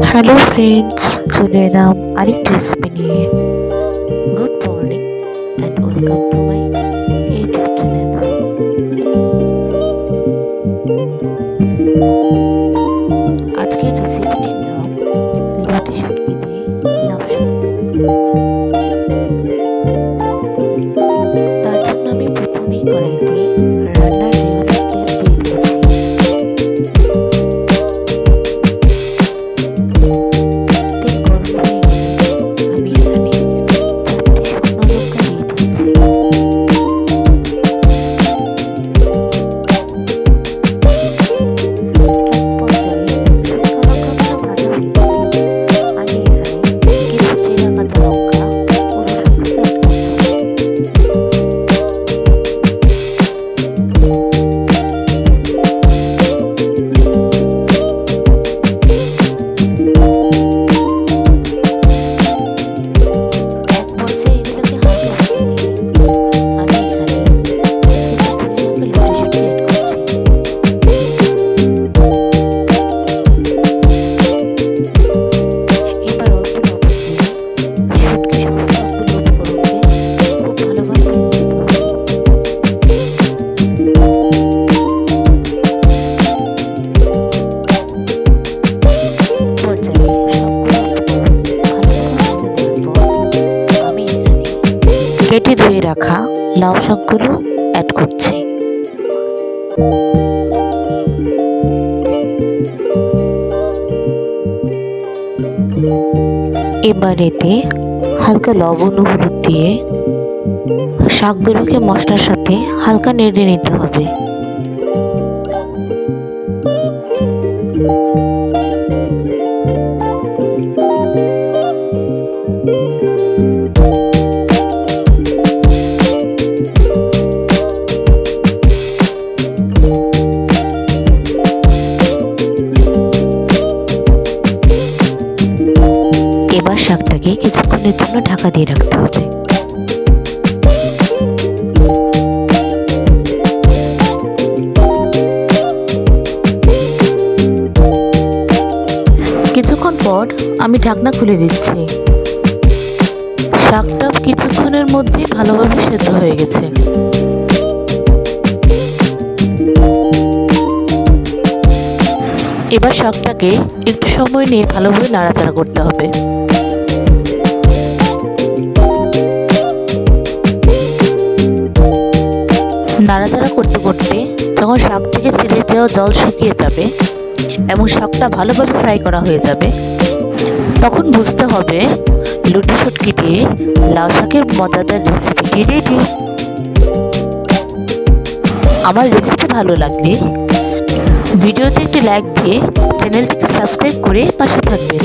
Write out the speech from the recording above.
Hello friends, চলে এলাম আরেকটি রেসিপি নিয়ে। Good morning and welcome to my YouTube channel. আজকের রেসিপিটির নাম লুটি শুটকি দিয়ে লাউ শাক। তার জন্য আমি প্রথমেই কড়াইতে রান্নার রেগুলার তেল দিয়ে দিয়েছি। তেল গরম হয়ে গেলে আমি এখানে 4টি শুকনো লঙ্কা দিয়ে দিয়েছি। এক পর্যায়ে শুকনো লঙ্কাগুলো ভাজা হয়ে গেলে আমি এখানে কিছু চেরা কাঁচা লঙ্কা ও রসুন কুচি অ্যাড করছি। এক পর্যায়ে এগুলোকে হালকা ভেজে নিয়ে আমি এখানে কিছু ধুয়ে রাখা লুটি শুটকি অ্যাড করছি। এবার অল্প লবণ দিয়ে শুটকি সহ সবগুলো উপকরণকে খুব ভালোভাবে ভেজে নিতে হবে। পর্যায়ে সবগুলো উপকরণ ভালোভাবে ভেজে নেওয়ার পর আমি এখানে কেটে ধুয়ে রাখা লাউ শাকগুলো অ্যাড করছি। এবার এতে হালকা লবণ ও হলুদ দিয়ে শাকগুলোকে মশলার সাথে হালকা নেড়ে নিতে হবে। এবার শাকটাকে কিছুক্ষণের জন্য ঢাকা দিয়ে রাখতে হবে। কিছুক্ষণ পর আমি ঢাকনা খুলে দিচ্ছি। শাকটা কিছুক্ষণের মধ্যেই ভালোভাবে সেদ্ধ হয়ে গেছে। এবার শাকটাকে একটু সময় নিয়ে ভালোভাবে নাড়াচাড়া করতে হবে। নাড়াচাড়া করতে করতে যখন শাক থেকে ছেড়ে যাওয়া জল শুকিয়ে যাবে এবং শাকটা ভালোভাবে ফ্রাই করা হয়ে যাবে, তখন বুঝতে হবে লুটি শুটকি দিয়ে লাউ শাকের মজাদার রেসিপিটি রেডি। আমার রেসিপি ভালো লাগলে ভিডিওতে একটি লাইক দিয়ে চ্যানেলটিকে সাবস্ক্রাইব করে পাশে থাকবেন।